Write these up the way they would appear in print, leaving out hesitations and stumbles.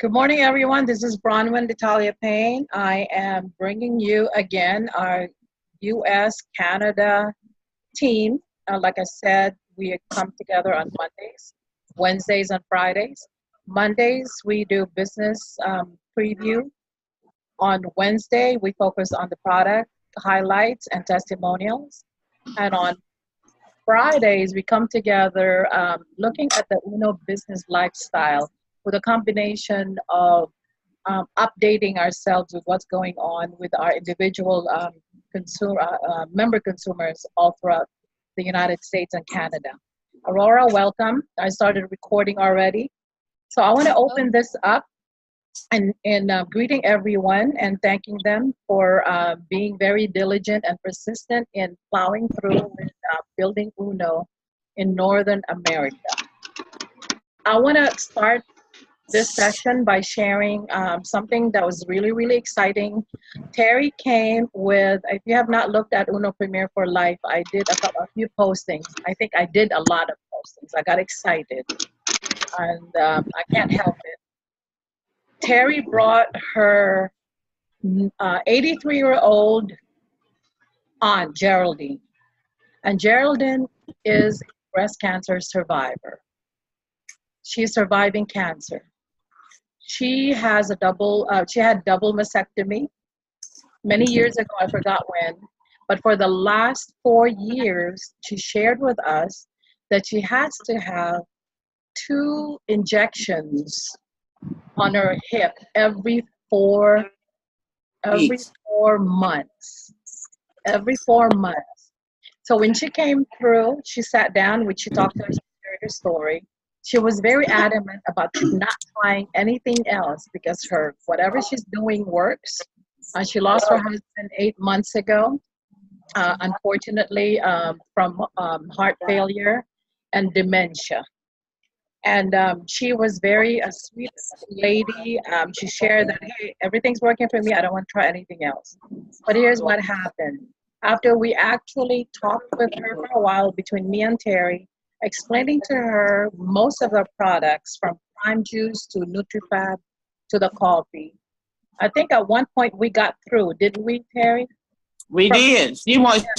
Good morning, everyone. This is Bronwyn Natalia Payne. I am bringing you again our U.S. Canada team. Like I said, we come together on Mondays, Wednesdays, and Fridays. Mondays, we do business preview. On Wednesday, we focus on the product highlights and testimonials. And on Fridays, we come together looking at the Uno business lifestyle with a combination of updating ourselves with what's going on with our individual member consumers all throughout the United States and Canada. Aurora, welcome. I started recording already. So I want to open this up and greeting everyone and thanking them for being very diligent and persistent in plowing through with building Uno in Northern America. I want to start this session by sharing something that was really, really exciting. Terry came with, if you have not looked at Uno Premier for Life, I did a few postings. I think I did a lot of postings. I got excited and I can't help it. Terry brought her 83-year-old aunt, Geraldine. And Geraldine is a breast cancer survivor. She's surviving cancer. She has she had double mastectomy many years ago, I forgot when, but for the last 4 years, she shared with us that she has to have 2 injections on her hip every 4 months. Every 4 months. So when she came through, she sat down, she talked to us, she shared her story. She was very adamant about not trying anything else because whatever she's doing works. She lost her husband 8 months ago, unfortunately, from heart failure and dementia. And she was a sweet lady. She shared that, hey, everything's working for me. I don't want to try anything else. But here's what happened. After we actually talked with her for a while, between me and Terry, explaining to her most of the products from Prime Juice to NutriFab to the coffee. I think at one point we got through, didn't we, Terry? We did.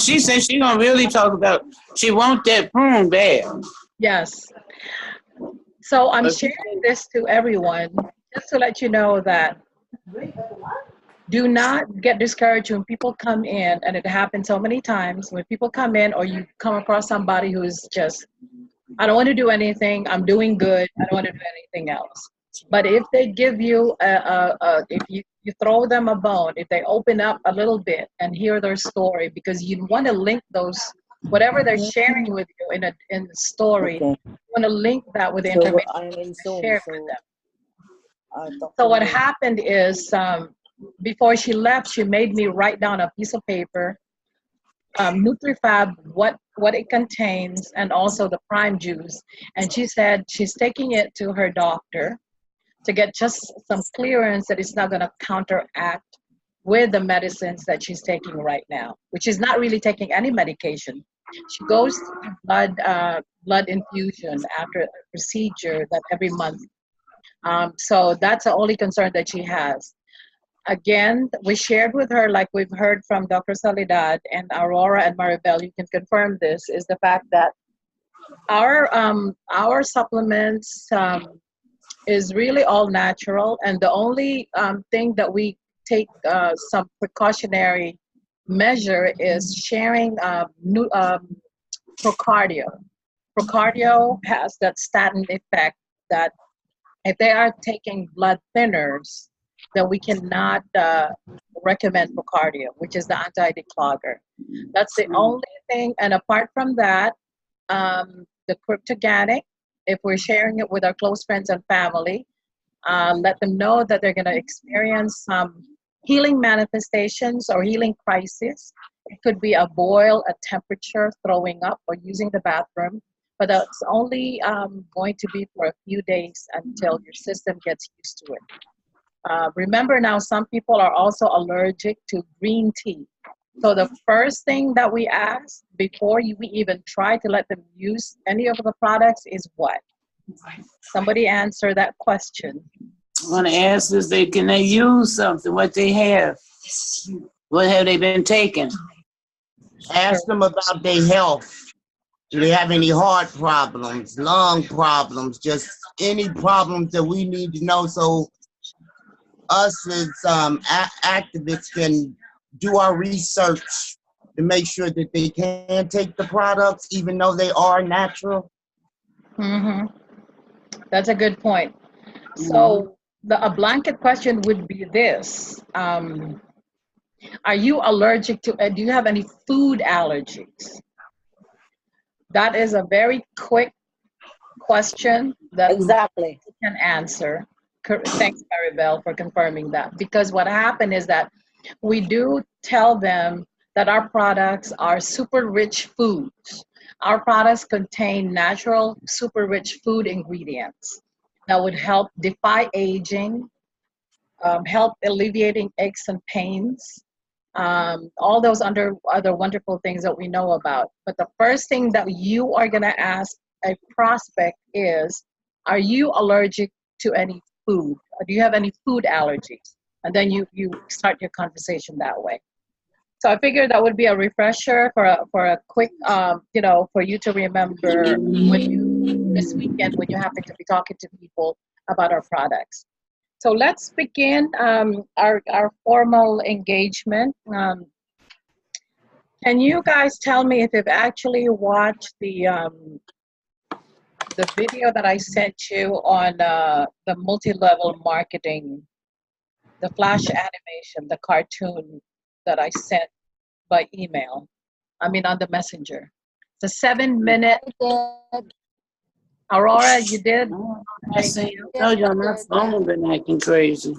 She said she gonna really talk about, she want that prune bad. Yes. So I'm sharing this to everyone just to let you know that do not get discouraged when people come in, and it happens so many times when people come in or you come across somebody who's just, I don't want to do anything, I'm doing good, I don't want to do anything else. But if they give you, if you throw them a bone, if they open up a little bit and hear their story, because you want to link those, whatever they're sharing with you in the story, you want to link that with the information shared with them. So what happened is, before she left, she made me write down a piece of paper, NutriFab, what it contains, and also the Prime Juice. And she said she's taking it to her doctor to get just some clearance that it's not going to counteract with the medicines that she's taking right now, which is not really taking any medication. She goes to blood infusion after a procedure that every month. So that's the only concern that she has. Again, we shared with her, like we've heard from Dr. Soledad and Aurora and Maribel, you can confirm this, is the fact that our supplements is really all natural, and the only thing that we take some precautionary measure is sharing Procardio. Procardio has that statin effect that if they are taking blood thinners, then we cannot recommend Procardio, which is the anti-declogger. That's the only thing. And apart from that, the cryptogenic, if we're sharing it with our close friends and family, let them know that they're going to experience some healing manifestations or healing crisis. It could be a boil, a temperature, throwing up, or using the bathroom. But that's only going to be for a few days until your system gets used to it. Remember now, some people are also allergic to green tea. So the first thing that we ask before we even try to let them use any of the products is what? Somebody answer that question. I'm gonna ask if they use something, what they have. What have they been taking? Ask them about their health. Do they have any heart problems, lung problems, just any problems that we need to know so us as activists can do our research to make sure that they can take the products even though they are natural? Mm-hmm. That's a good point. Mm-hmm. So a blanket question would be this. Are you allergic to, do you have any food allergies? That is a very quick question that most Exactly. people can answer. Thanks, Maribel, for confirming that. Because what happened is that we do tell them that our products are super rich foods. Our products contain natural, super rich food ingredients that would help defy aging, help alleviating aches and pains, all those other wonderful things that we know about. But the first thing that you are going to ask a prospect is, are you allergic to any food? Or do you have any food allergies? And then you start your conversation that way. So I figured that would be a refresher for a quick, for you to remember when this weekend when you happen to be talking to people about our products. So let's begin our formal engagement. Can you guys tell me if you've actually watched the video that I sent you on the multi-level marketing, the flash animation, the cartoon that I sent by email? I mean, on the messenger. It's a 7-minute. Aurora, you did? I told you my phone been acting crazy.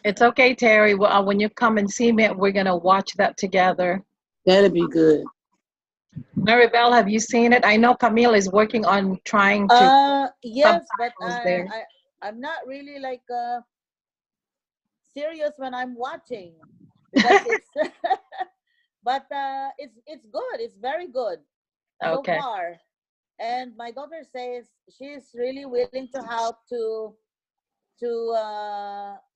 It's okay, Terry. Well, when you come and see me, we're going to watch that together. That'll be good. Maribel, have you seen it? I know Camille is working on trying to Yes, but subtitles there. I'm not really like serious when I'm watching because it's but it's good. It's very good so Okay. far. And my daughter says she's really willing to help to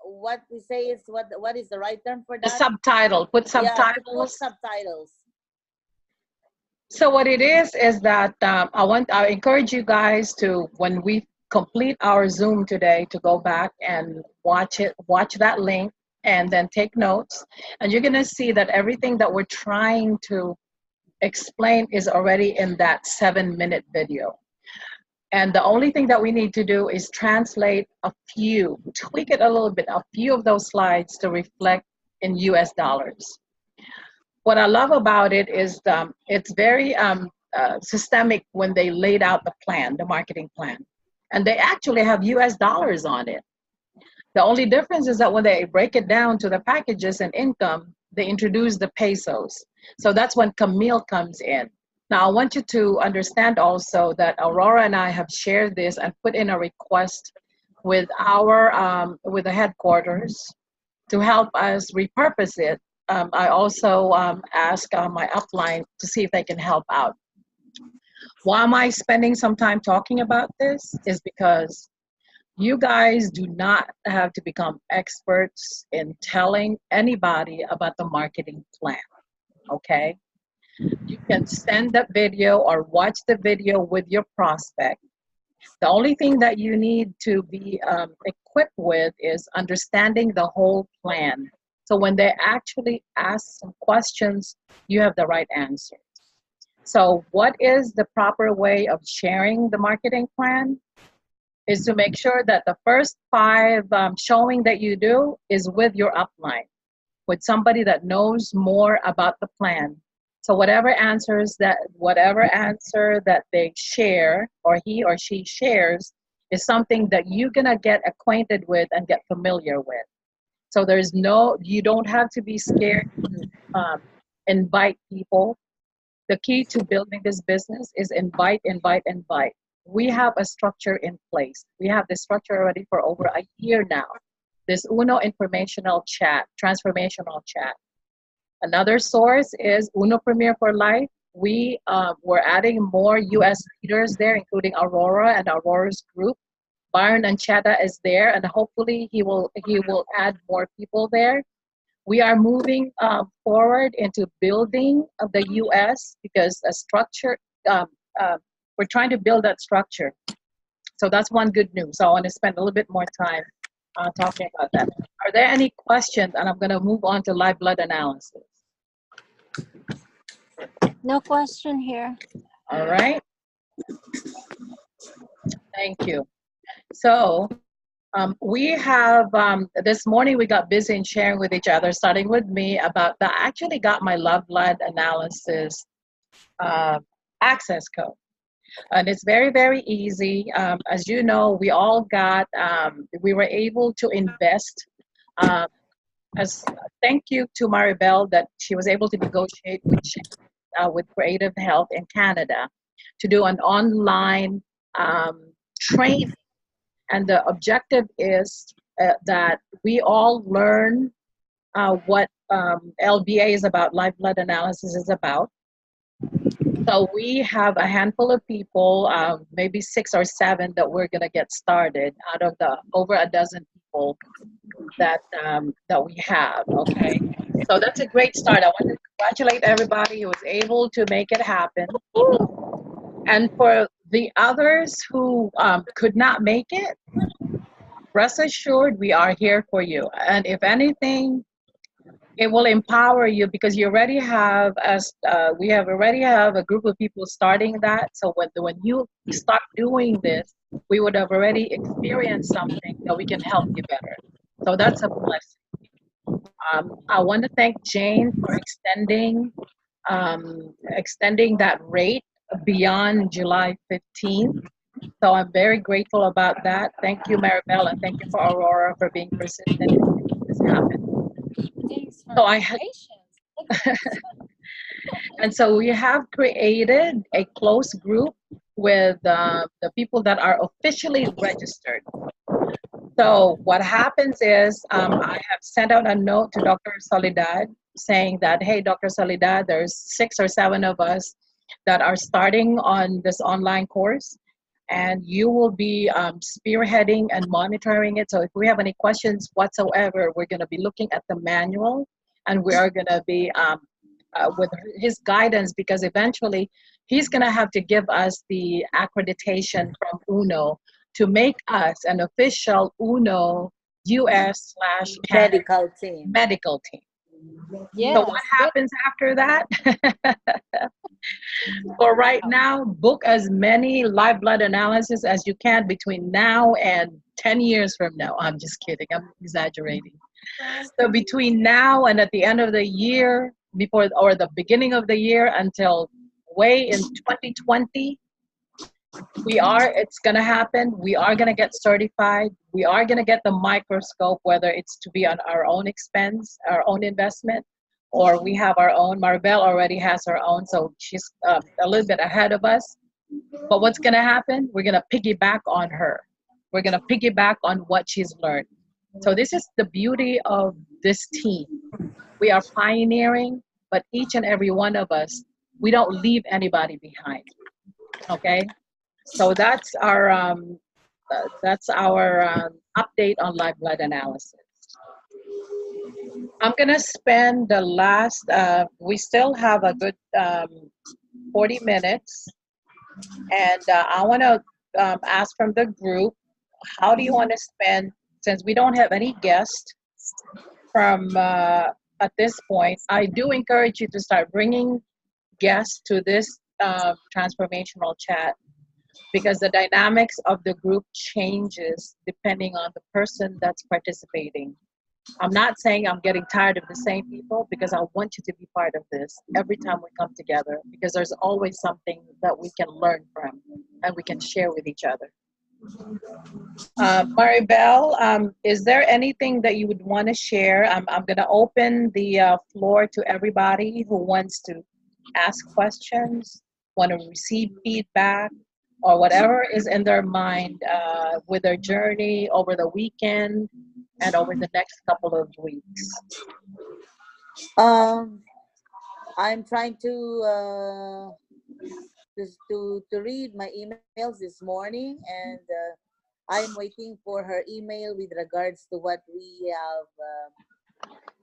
what we say is what is the right term for The that? subtitle. Put Yeah, to put subtitles. subtitles. So what it is that I encourage you guys to, when we complete our Zoom today, to go back and watch that link, and then take notes. And you're gonna see that everything that we're trying to explain is already in that 7-minute video. And the only thing that we need to do is translate tweak it a little bit, a few of those slides to reflect in US dollars. What I love about it is it's very systemic when they laid out the plan, the marketing plan. And they actually have US dollars on it. The only difference is that when they break it down to the packages and income, they introduce the pesos. So that's when Camille comes in. Now, I want you to understand also that Aurora and I have shared this and put in a request with with the headquarters to help us repurpose it. I also asked my upline to see if they can help out. Why am I spending some time talking about this? Is because you guys do not have to become experts in telling anybody about the marketing plan, okay? You can send that video or watch the video with your prospect. The only thing that you need to be equipped with is understanding the whole plan. So when they actually ask some questions, you have the right answer. So what is the proper way of sharing the marketing plan? Is to make sure that the first 5 showing that you do is with your upline, with somebody that knows more about the plan. So whatever answer that they share or he or she shares is something that you're gonna get acquainted with and get familiar with. So you don't have to be scared to invite people. The key to building this business is invite, invite, invite. We have a structure in place. We have this structure already for over a year now. This Uno Informational Chat, Transformational Chat. Another source is Uno Premier for Life. We're adding more US leaders there, including Aurora and Aurora's group, Byron Ancheta is there, and hopefully he will add more people there. We are moving forward into building of the U.S. because a structure. Um, we're trying to build that structure. So that's one good news. So I want to spend a little bit more time talking about that. Are there any questions? And I'm going to move on to live blood analysis. No question here. All right. Thank you. So we have, this morning we got busy in sharing with each other, starting with me about that. I actually got my love blood analysis access code. And it's very, very easy. As you know, we all got, we were able to invest. As thank you to Maribel that she was able to negotiate with Creative Health in Canada to do an online training. And the objective is that we all learn what LBA is about, live blood analysis is about. So we have a handful of people, maybe 6 or 7, that we're going to get started out of the over a dozen people that that we have. Okay, so that's a great start. I want to congratulate everybody who was able to make it happen, and for the others who could not make it, rest assured we are here for you. And if anything, it will empower you because you already have we have already have a group of people starting that. So when you start doing this, we would have already experienced something that we can help you better. So that's a blessing. I want to thank Jane for extending that rate beyond July 15th. So I'm very grateful about that. Thank you, Maribel, and thank you for Aurora for being persistent in making this happen. Thanks for So your patience. And so we have created a close group with the people that are officially registered. So what happens is I have sent out a note to Dr. Soledad saying that, hey, Dr. Soledad, there's 6 or 7 of us that are starting on this online course, and you will be spearheading and monitoring it. So if we have any questions whatsoever, we're going to be looking at the manual, and we are going to be with his guidance, because eventually he's going to have to give us the accreditation from UNO to make us an official UNO US / Canada medical team. Yes, so what happens after that? For right now, book as many live blood analysis as you can between now and 10 years from now. I'm just kidding, I'm exaggerating. So between now and at the end of the year, before or the beginning of the year until way in 2020, it's going to happen. We are going to get certified. We are going to get the microscope, whether it's to be on our own expense, our own investment, or we have our own. Maribel already has her own, so she's a little bit ahead of us. But what's going to happen? We're going to piggyback on her. We're going to piggyback on what she's learned. So this is the beauty of this team. We are pioneering, but each and every one of us, we don't leave anybody behind. Okay, so that's our update on live blood analysis. I'm gonna spend the last. We still have a good 40 minutes, and I want to ask from the group, how do you want to spend? Since we don't have any guests from at this point, I do encourage you to start bringing guests to this transformational chat, because the dynamics of the group changes depending on the person that's participating. I'm not saying I'm getting tired of the same people, because I want you to be part of this every time we come together, because there's always something that we can learn from and we can share with each other. Maribel, is there anything that you would want to share? I'm going to open the floor to everybody who wants to ask questions, want to receive feedback, or whatever is in their mind with their journey over the weekend and over the next couple of weeks. I'm trying to read my emails this morning, and I'm waiting for her email with regards to what we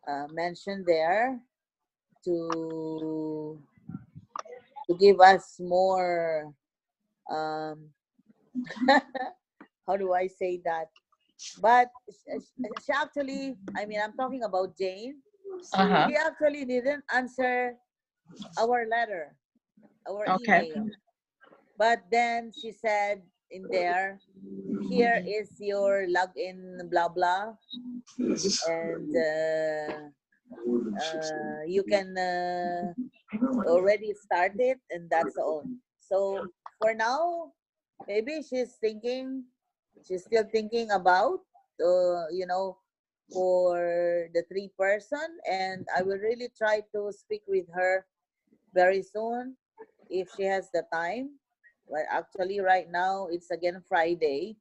have mentioned there to give us more. Um, how do I say that? But she actually, I mean, I'm talking about Jane. Uh-huh. She actually didn't answer our letter, our Okay. email. But then she said in there, here is your login, blah, blah. And you can already start it, and that's all. So for now, maybe she's still thinking about, you know, for the three person, and I will really try to speak with her very soon if she has the time. But actually, right now it's again Friday,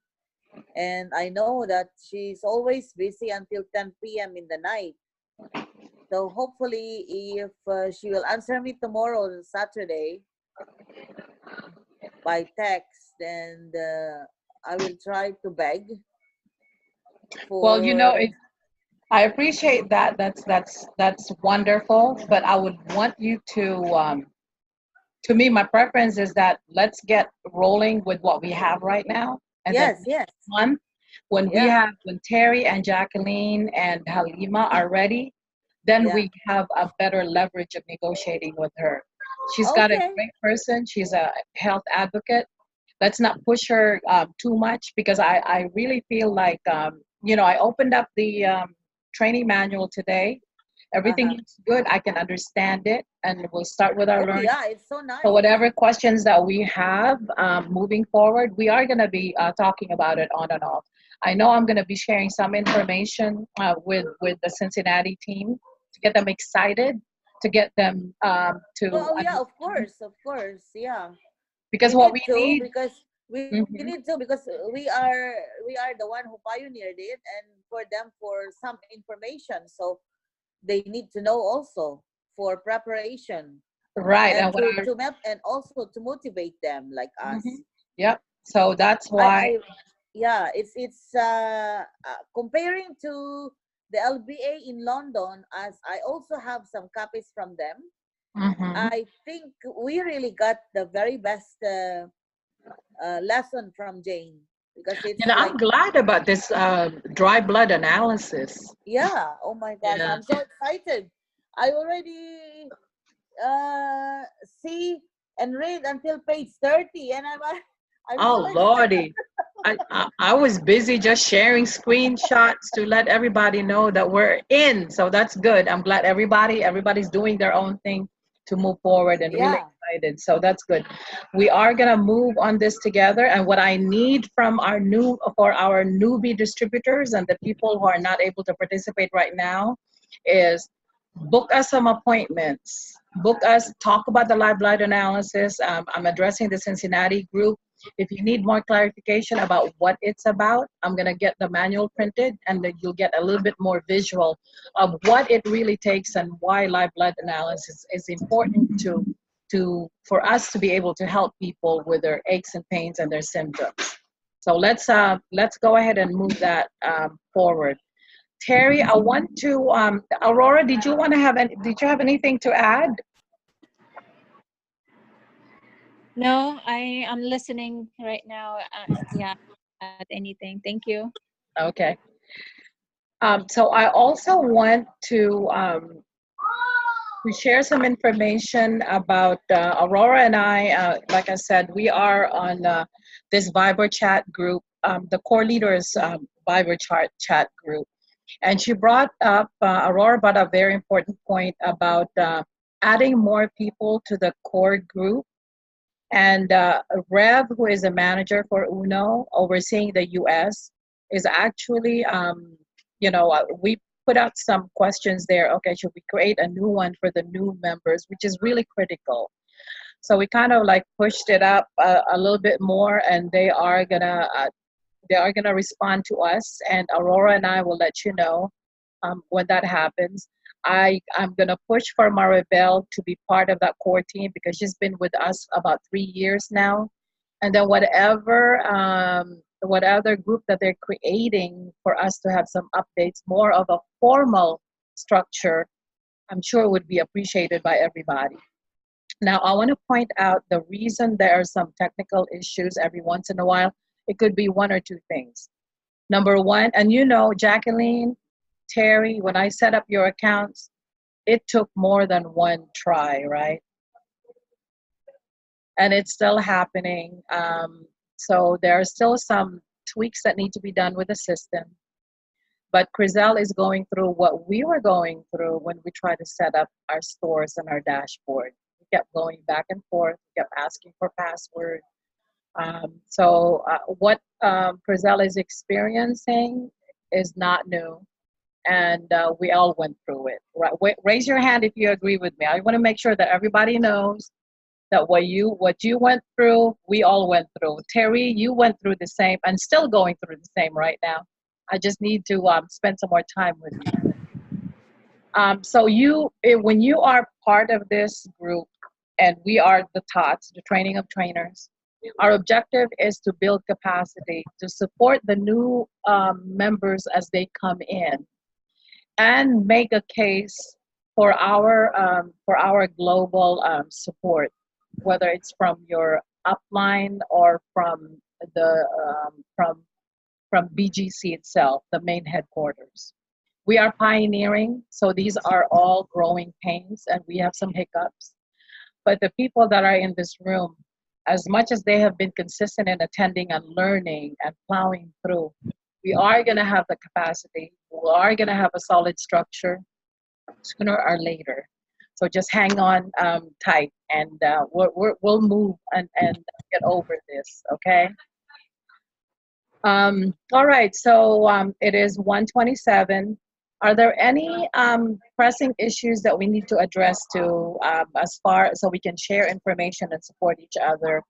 and I know that she's always busy until 10 p.m. in the night. So hopefully, if she will answer me tomorrow, Saturday, by text, and I will try to beg Well, you know, for. I appreciate that. That's wonderful. But I would want you to me, my preference is that let's get rolling with what we have right now, and then Yes, yes, one, yeah, when Terry and Jacqueline and Halima are ready, then yeah. we have a better leverage of negotiating with her. She's got a Okay. great person. She's a health advocate. Let's not push her too much because I really feel like, I opened up the training manual today. Everything Uh-huh. looks good. I can understand it, and we'll start with our Oh learning. yeah, it's so So nice. whatever questions that we have moving forward, we are going to be talking about it on and off. I know I'm going to be sharing some information with the Cincinnati team to get them excited, to get them to Oh yeah, understand. of course, yeah. Because We what need we to need, because we mhm, need to because we are the one who pioneered it, and for them for some information, so they need to know also for preparation right, and and what I, to map and also to motivate them like us. mhm, yep. So that's why, I yeah, it's comparing to the LBA in London, as I also have some copies from them. mhm. I think we really got the very best lesson from Jane, because it's I'm like, glad about this dry blood analysis. yeah, oh my gosh, Yeah. I'm so excited. I already see and read until page 30, and I'm so Oh excited. Lordy. I was busy just sharing screenshots to let everybody know that we're in. So that's good. I'm glad everybody's doing their own thing to move forward and really Yeah. excited. So that's good. We are gonna move on this together. And what I need from our newbie distributors and the people who are not able to participate right now is book us some appointments. Book us, talk about the live blood analysis. I'm addressing the Cincinnati group. If you need more clarification about what it's about, I'm going to get the manual printed, and then you'll get a little bit more visual of what it really takes and why live blood analysis is important for us to be able to help people with their aches and pains and their symptoms. So let's go ahead and move that forward. Terry, I want to Aurora, did you have anything to add? No, I am listening right now. Yeah, add anything. Thank you. Okay. So I also want to share some information about Aurora and I. Like I said, we are on this Viber chat group, the core leaders Viber chat group. And Aurora brought up a very important point about adding more people to the core group. And Rev, who is a manager for UNO, overseeing the US, is actually, we put out some questions there. Okay, should we create a new one for the new members, which is really critical. So we kind of like pushed it up a little bit more, and they are gonna respond to us. And Aurora and I will let you know when that happens. I'm gonna push for Maribel to be part of that core team because she's been with us about 3 years now. And then whatever what other group that they're creating for us to have some updates, more of a formal structure, I'm sure would be appreciated by everybody. Now, I want to point out the reason there are some technical issues every once in a while. It could be one or two things. Number one, and you know, Jacqueline, Terry, when I set up your accounts, it took more than one try, right? And it's still happening. So there are still some tweaks that need to be done with the system. But Crizel is going through what we were going through when we tried to set up our stores and our dashboard. We kept going back and forth, kept asking for password. What Crizel is experiencing is not new, and we all went through it. Right? Raise your hand if you agree with me. I want to make sure that everybody knows that what you went through, we all went through. Terry, you went through the same, and still going through the same right now. I just need to spend some more time with you. When you are part of this group, and we are the TOTS, the training of trainers, our objective is to build capacity to support the new members as they come in, and make a case for our global support, whether it's from your upline or from the from BGC itself, the main headquarters. We are pioneering, so these are all growing pains, and we have some hiccups. But the people that are in this room, as much as they have been consistent in attending and learning and plowing through, we are going to have the capacity. We are going to have a solid structure sooner or later. So just hang on tight, and we'll move and get over this, okay? All right, so it is 1:27. Are there any pressing issues that we need to address so we can share information and support each other?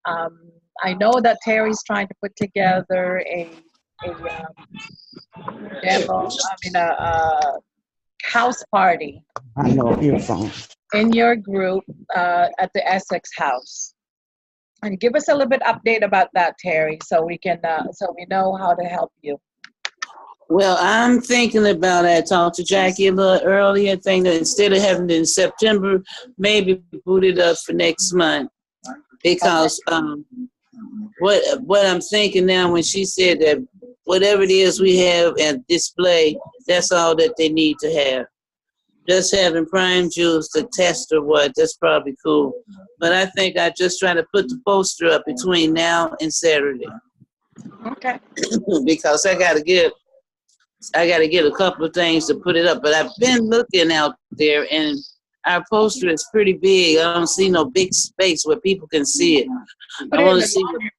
I know that Terry's trying to put together a demo, a house party I know your phone. in your group at the Essex House. And give us a little bit update about that, Terry, so we know how to help you. Well, I'm thinking about I talked to Jackie a little earlier, thinking that instead of having it in September, maybe put it up for next month. Because what I'm thinking now, when she said that whatever it is we have at display, that's all that they need to have. Just having prime juice to test or what, that's probably cool. But I think I just try to put the poster up between now and Saturday. Okay. Because I gotta get a couple of things to put it up. But I've been looking out there, and our poster is pretty big. I don't see no big space where people can see it. Put I it in want the to see. laundry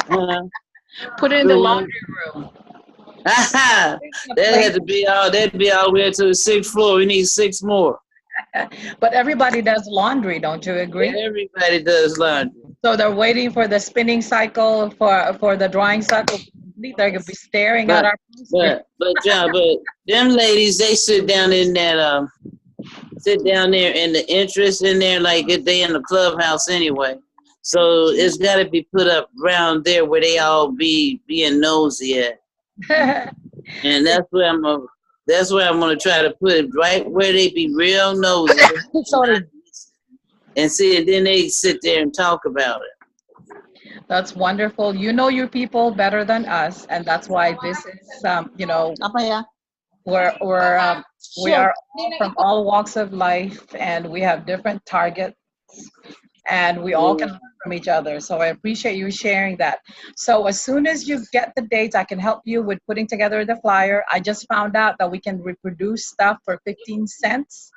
room. Put it in the laundry room. That'd be all the way to the 6th floor. We need 6 more. But everybody does laundry, don't you agree? Everybody does laundry. So they're waiting for the spinning cycle for the drying cycle to complete. They're gonna be staring at our poster. But them ladies, they sit down in that in the entrance in there like if they in the clubhouse anyway. So it's got to be put up around there where they all being nosy at. And that's where I'm gonna try to put it, right where they be real nosy. And see, and then they sit there and talk about it. That's wonderful. You know your people better than us, and that's why this is we are from all walks of life, and we have different targets, and we all can learn from each other. So I appreciate you sharing that. So as soon as you get the dates, I can help you with putting together the flyer. I just found out that we can reproduce stuff for 15 cents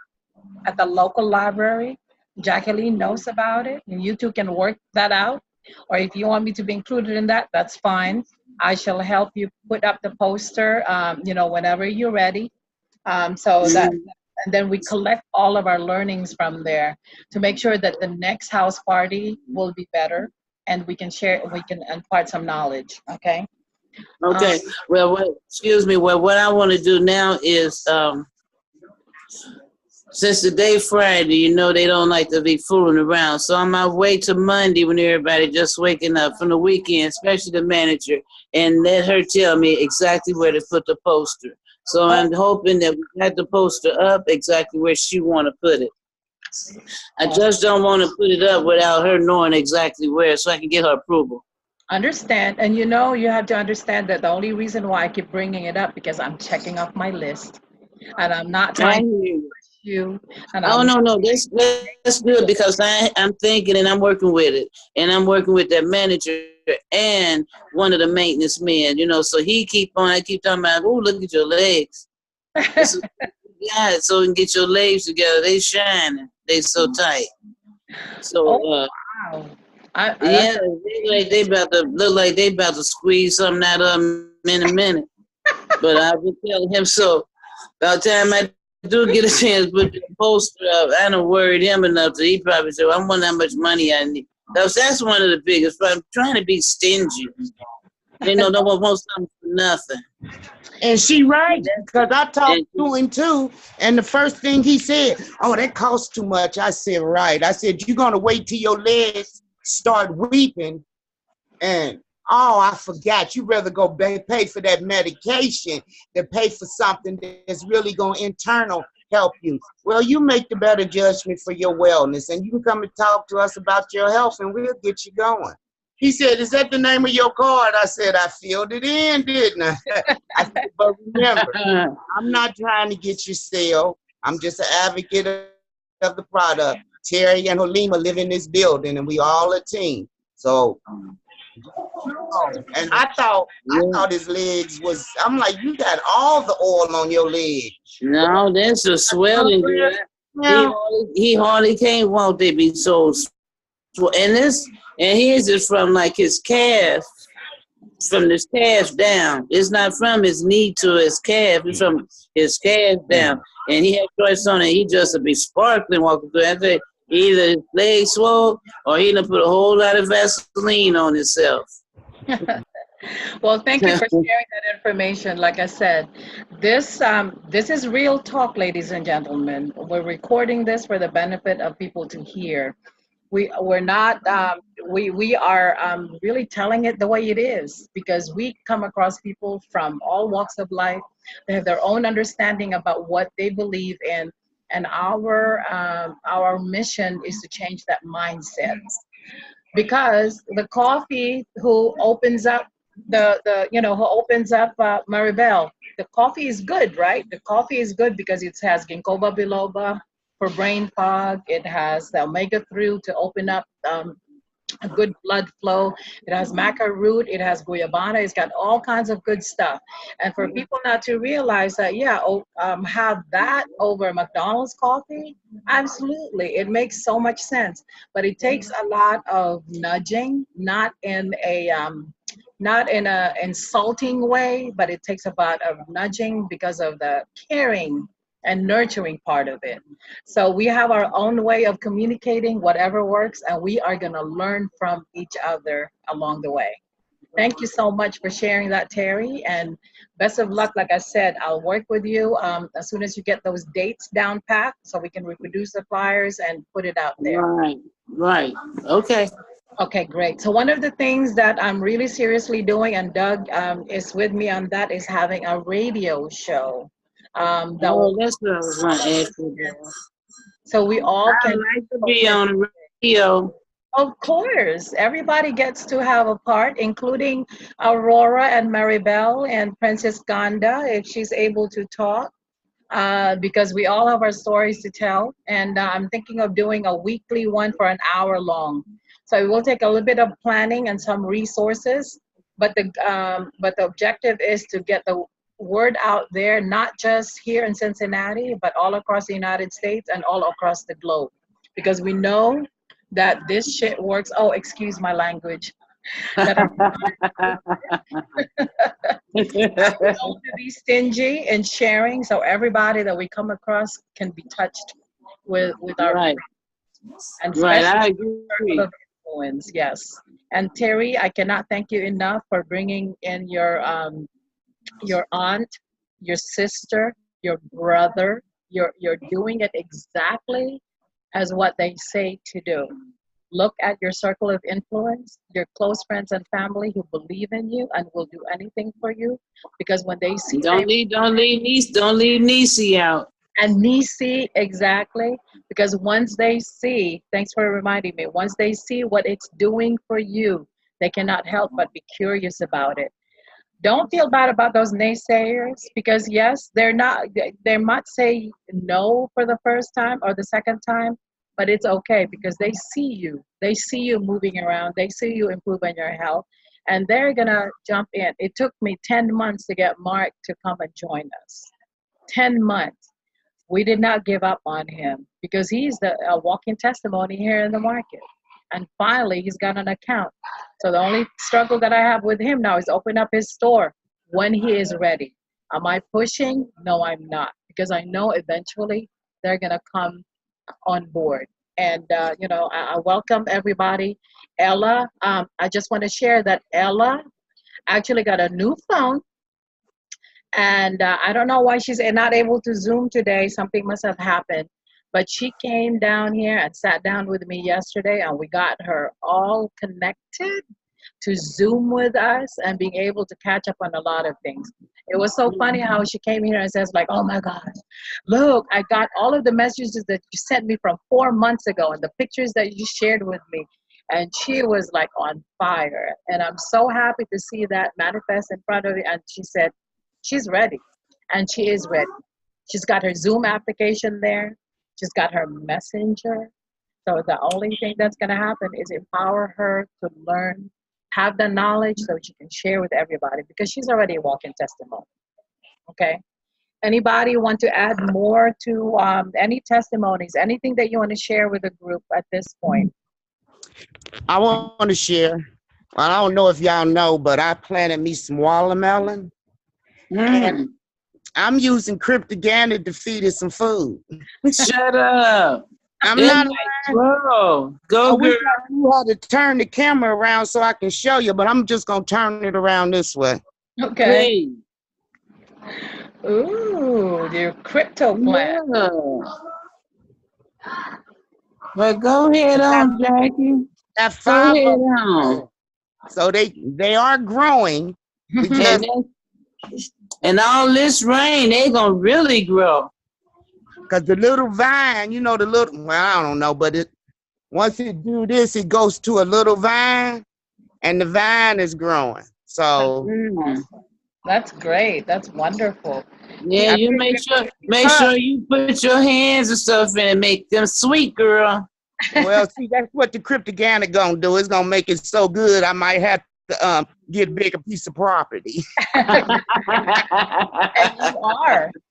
at the local library. Jacqueline knows about it, and you two can work that out. Or if you want me to be included in that, that's fine. I shall help you put up the poster, whenever you're ready. And then we collect all of our learnings from there to make sure that the next house party will be better, and we can impart some knowledge. Okay. Okay. Well, what I want to do now is since the day Friday, you know they don't like to be fooling around. So on my way to Monday when everybody just waking up from the weekend, especially the manager, and let her tell me exactly where to put the poster. So I'm hoping that we got the poster up exactly where she want to put it. I just don't want to put it up without her knowing exactly where so I can get her approval. Understand, and you know, you have to understand that the only reason why I keep bringing it up because I'm checking off my list, and I'm not I trying to hear you. push you, and Oh I'm no, no, that's good because I'm thinking and I'm working with it, and I'm working with that manager and one of the maintenance men. So he keep on. I keep talking about, oh, look at your legs. This is yeah, so you can get your legs together. They shining. They so tight. So oh wow, yeah, that's look like they about to squeeze something out of them in a minute. But I've been telling him so. By the time I do get a chance to put the poster up, I don't worried him enough that he probably said, I wonder how much money I need. That's one of the biggest. But I'm trying to be stingy. Don't want something for nothing. And she right, because I talked And to him too, and the first thing he said, oh, that costs too much. I said, right. I said, you're going to wait till your legs start weeping, and oh, I forgot. You rather go pay for that medication than pay for something that's really going to internal help you. Well, you make the better judgment for your wellness, and you can come and talk to us about your health, and we'll get you going. He said, is that the name of your card? I said, I filled it in, didn't I? I said, but remember, I'm not trying to get your sale. I'm just an advocate of the product. Terry and Halima live in this building, and we all a team. So, and I thought his legs was. I'm like, you got all the oil on your leg. no, that's a swelling. Yeah. He hardly can't walk. They be so and his is from like his calf. From his calf down. It's not from his knee to his calf. It's from his calf down. And he had choice on it. He just would be sparkling walking through. I say either his legs swole or he done put a whole lot of Vaseline on himself. well, thank you for sharing that information. Like I said, this is real talk, ladies and gentlemen. We're recording this for the benefit of people to hear. We're not we are really telling it the way it is because we come across people from all walks of life. They have their own understanding about what they believe in, and our mission is to change that mindset because the coffee who opens up who opens up Maribel, the coffee is good, right? The coffee is good because it has ginkgo biloba for brain fog. It has the omega-3 to open up a good blood flow. It has maca root. It has guayabana. It's got all kinds of good stuff. And for people not to realize that, have that over McDonald's coffee, absolutely, it makes so much sense. But it takes a lot of nudging, not in a insulting way, but it takes about a nudging because of the caring and nurturing part of it. So we have our own way of communicating, whatever works, and we are going to learn from each other along the way. Thank you so much for sharing that, Terry, and best of luck. Like I said, I'll work with you as soon as you get those dates down pat so we can reproduce the flyers and put it out there. Right. Okay. Okay, great. So one of the things that I'm really seriously doing, and Doug is with me on that, is having a radio show. That's what I was going to ask you about. So we all I can like to be on the radio. Of course, everybody gets to have a part, including Aurora and Maribel and Princess Ganda, if she's able to talk, because we all have our stories to tell. And I'm thinking of doing a weekly one for an hour long. So it will take a little bit of planning and some resources, but the objective is to get the word out there, not just here in Cincinnati, but all across the United States and all across the globe, because we know that this shit works. Oh, excuse my language. That I'm going to be stingy in sharing, so everybody that we come across can be touched with our right. and Right. I especially agree. of influence. Yes. And Terry, I cannot thank you enough for bringing in your aunt, your sister, your brother, You're doing it exactly as what they say to do. Look at your circle of influence, your close friends and family who believe in you and will do anything for you. Because when they see Don't leave Niecy out. and Nisi, exactly. Because once they see, thanks for reminding me, once they see what it's doing for you, they cannot help but be curious about it. Don't feel bad about those naysayers because yes, they might say no for the first time or the second time, but it's okay because they see you moving around, they see you improving your health, and they're gonna jump in. It took me 10 months to get Mark to come and join us. 10 months. We did not give up on him because he's the a walking testimony here in the market. And finally, he's got an account. So the only struggle that I have with him now is open up his store when he is ready. Am I pushing? No, I'm not because I know eventually they're gonna come on board. And I welcome everybody. Ella, I just want to share that Ella actually got a new phone and I don't know why she's not able to Zoom today. Something must have happened. But she came down here and sat down with me yesterday, and we got her all connected to Zoom with us and being able to catch up on a lot of things. It was so funny how she came here and says, like, oh my gosh, look, I got all of the messages that you sent me from 4 months ago and the pictures that you shared with me. And she was like on fire. And I'm so happy to see that manifest in front of you. And she said, she's ready. And she is ready. She's got her Zoom application there. She's got her messenger. So the only thing that's going to happen is empower her to learn, have the knowledge so she can share with everybody because she's already a walking testimony. Okay. Anybody want to add more to any testimonies, anything that you want to share with the group at this point? I want to share. I don't know if y'all know, but I planted me some watermelon. And I'm using cryptogenic to feed it some food. Shut up. I'm not Bro, I go wish girl. I knew how to turn the camera around so I can show you, but I'm just going to turn it around this way. Okay. Please. Ooh, your crypto plant. Yeah. But go ahead on, Jackie. That Go 5 ahead of them. on. So they are growing. We just, And all this rain, they gonna really grow. because the little vine, the little, well, I don't know, but once it do this, it goes to a little vine, and the vine is growing. So That's great. That's wonderful. Yeah, you make sure you put your hands and stuff in and make them sweet, girl. Well, see, that's what the cryptogenic gonna do. It's gonna make it so good, I might have to get a bigger piece of property. And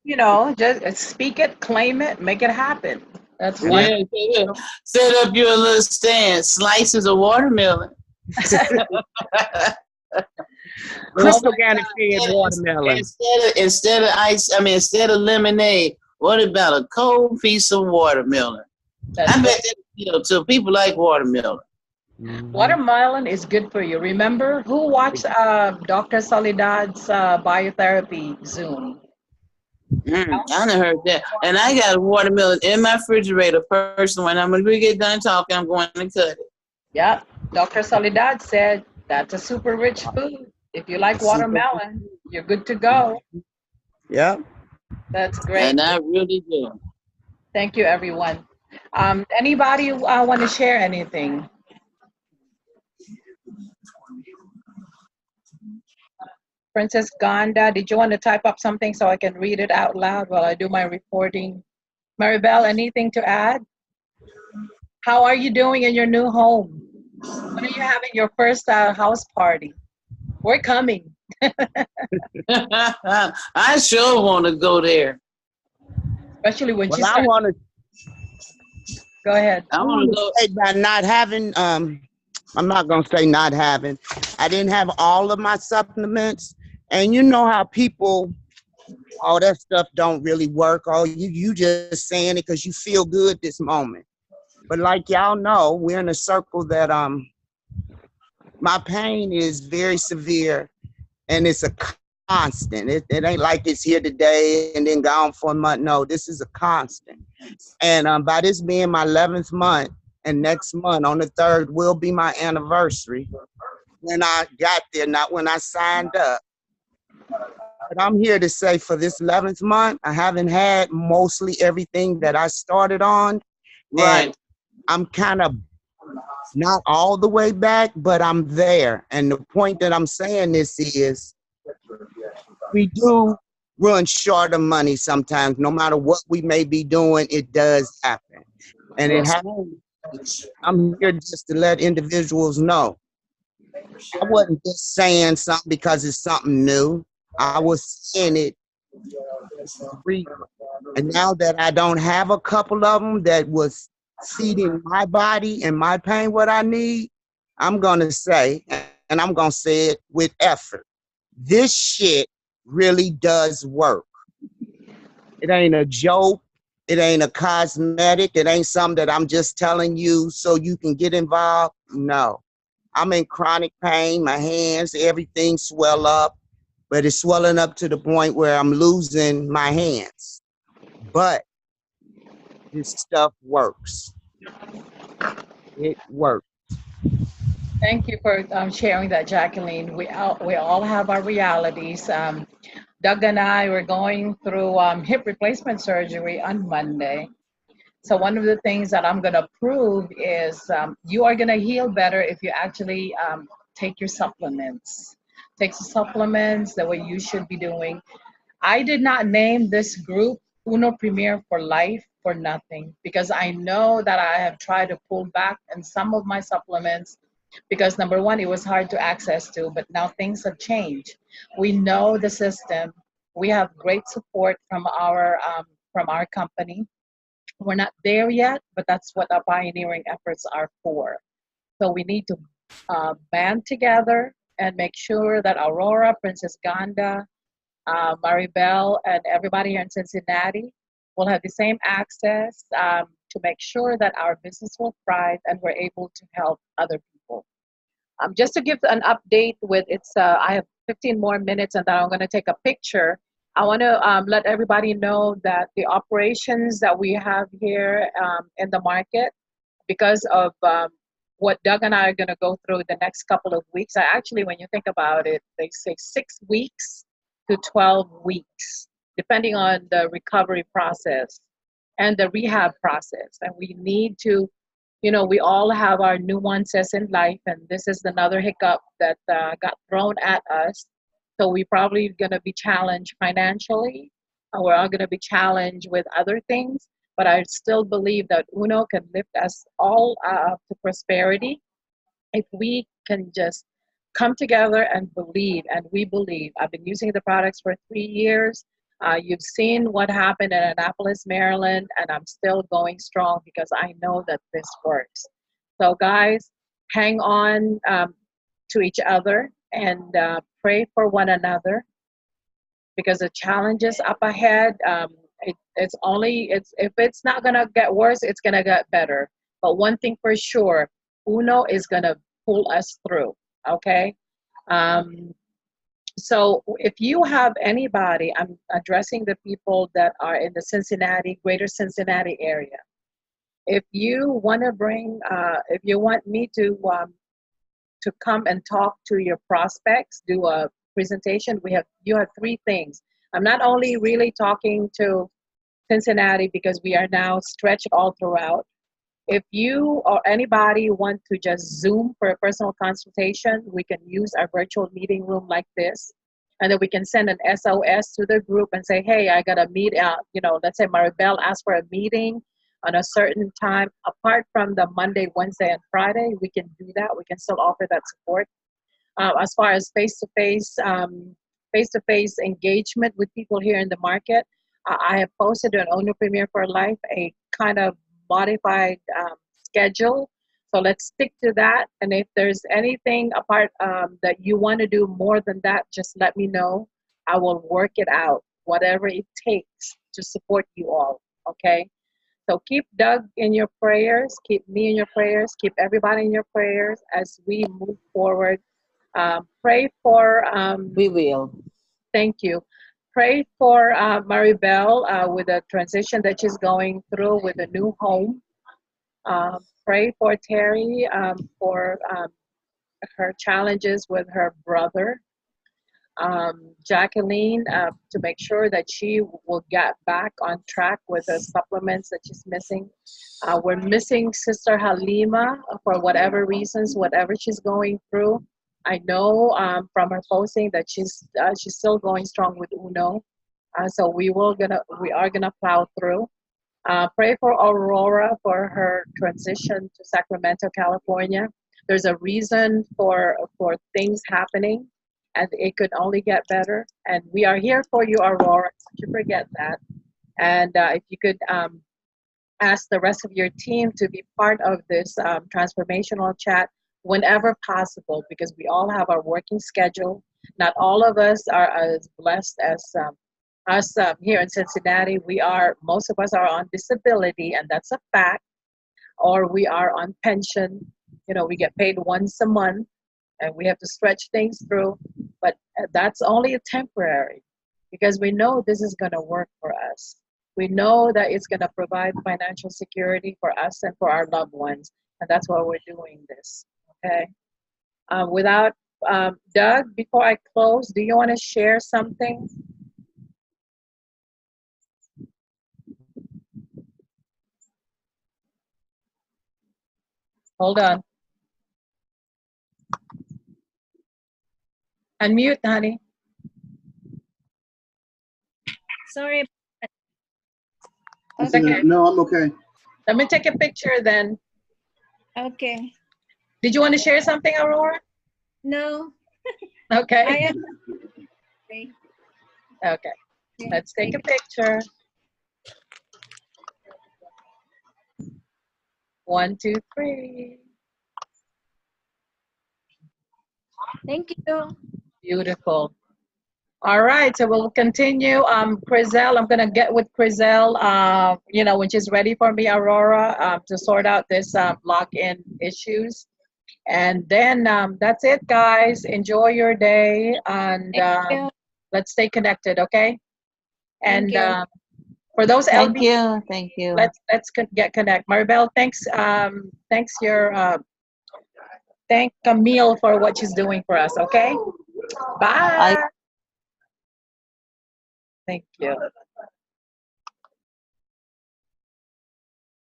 you are, just speak it, claim it, make it happen. That's wonderful. Yeah, set up your little stand, slices of watermelon. Cryptogenic fed watermelon. Instead of ice, instead of lemonade, what about a cold piece of watermelon? I bet that too. People like watermelon. Watermelon is good for you. Remember who watched Dr. Soledad's biotherapy Zoom? I done heard that. And I got a watermelon in my refrigerator personally. When we get done talking, I'm going to cut it. Yep. Dr. Soledad said that's a super rich food. If you like watermelon, you're good to go. Yeah. That's great. And I really do. Thank you, everyone. Anybody want to share anything? Princess Ganda, did you want to type up something so I can read it out loud while I do my reporting? Maribel, anything to add? How are you doing in your new home? When are you having your first house party? We're coming. I sure want to go there. Especially when Well, she starts. Go ahead. I want to say by not having, I'm not going to say not having. I didn't have all of my supplements. And you know how people, all that stuff don't really work. Oh, you just saying it because you feel good this moment. But like y'all know, we're in a circle that my pain is very severe, and it's a constant. It ain't like it's here today and then gone for a month. No, this is a constant. And by this being my 11th month, and next month on the 3rd will be my anniversary when I got there, not when I signed up. But I'm here to say for this 11th month, I haven't had mostly everything that I started on. And Right. I'm kind of not all the way back, but I'm there. And the point that I'm saying this is we do run short of money sometimes. No matter what we may be doing, it does happen. And it happens. I'm here just to let individuals know. I wasn't just saying something because it's something new. I was saying it reason. And now that I don't have a couple of them that was feeding my body and my pain what I need, I'm going to say, and I'm going to say it with effort, this shit really does work. It ain't a joke. It ain't a cosmetic. It ain't something that I'm just telling you so you can get involved. No. I'm in chronic pain. My hands, everything swell up, but it's swelling up to the point where I'm losing my hands. But this stuff works. It works. Thank you for sharing that, Jacqueline. We all have our realities. Doug and I were going through hip replacement surgery on Monday. So one of the things that I'm going to prove is you are going to heal better if you actually take your supplements. Take the supplements the way you should be doing. I did not name this group Uno Premier for Life for nothing because I know that I have tried to pull back on some of my supplements because number one, it was hard to access to, but now things have changed. We know the system. We have great support from our company. We're not there yet, but that's what our pioneering efforts are for. So we need to band together and make sure that Aurora, Princess Ganda, Maribel, and everybody here in Cincinnati will have the same access to make sure that our business will thrive and we're able to help other people. Just to give an update with I have 15 more minutes and then I'm going to take a picture. I want to let everybody know that the operations that we have here in the market, because of what Doug and I are going to go through the next couple of weeks, I actually, when you think about it, they say 6 weeks to 12 weeks, depending on the recovery process and the rehab process. And we need to, we all have our nuances in life, and this is another hiccup that got thrown at us. So we probably going to be challenged financially. We're all going to be challenged with other things, but I still believe that Uno can lift us all up to prosperity if we can just come together and believe. And we believe. I've been using the products for 3 years. You've seen what happened in Annapolis, Maryland, and I'm still going strong because I know that this works. So, guys, hang on to each other and pray for one another because the challenges up ahead. It's if it's not gonna get worse, it's gonna get better. But one thing for sure, Uno is gonna pull us through. Okay. Um, so if you have anybody, I'm addressing the people that are in the Cincinnati, greater Cincinnati area. If you want to if you want me to come and talk to your prospects, do a presentation, you have three things. I'm not only really talking to Cincinnati because we are now stretched all throughout. If you or anybody want to just Zoom for a personal consultation, we can use our virtual meeting room like this. And then we can send an SOS to the group and say, hey, I got to meet out. Let's say Maribel asked for a meeting on a certain time. Apart from the Monday, Wednesday, and Friday, we can do that. We can still offer that support. As far as face-to-face engagement with people here in the market, I have posted on Owner Premier for Life a kind of modified schedule. So let's stick to that. And if there's anything apart that you want to do more than that, just let me know. I will work it out, whatever it takes to support you all. Okay. So keep Doug in your prayers, keep me in your prayers, keep everybody in your prayers as we move forward. Pray for We will. Thank you. Pray for Maribel with the transition that she's going through with a new home. Pray for Terry for her challenges with her brother. Jacqueline to make sure that she will get back on track with the supplements that she's missing. We're missing Sister Halima for whatever reasons, whatever she's going through. I know from her posting that she's still going strong with Uno. So we are gonna plow through. Pray for Aurora for her transition to Sacramento, California. There's a reason for things happening, and it could only get better. And we are here for you, Aurora. Don't you forget that. And if you could ask the rest of your team to be part of this transformational chat whenever possible, because we all have our working schedule. Not all of us are as blessed as us here in Cincinnati. Most of us are on disability, and that's a fact, or we are on pension. You know, we get paid once a month, and we have to stretch things through, but that's only a temporary, because we know this is going to work for us. We know that it's going to provide financial security for us and for our loved ones, and that's why we're doing this. Okay. Without Doug, before I close, do you want to share something? Hold on. Unmute, honey. Sorry. It's okay. No, I'm okay. Let me take a picture then. Okay. Did you want to share something, Aurora? No. Okay. I am. Okay. Okay. Let's take a picture. 1, 2, 3. Thank you. Beautiful. All right, so we'll continue. Crizel, I'm gonna get with Crizel, you know, when she's ready for me, Aurora, to sort out this login issues. And then that's it, guys. Enjoy your day, and Thank you. let's stay connected, okay? And Thank you. for those Thank LB, you. Thank you. let's get connect. Maribel, thanks thank Camille for what she's doing for us, okay? Bye. Thank you.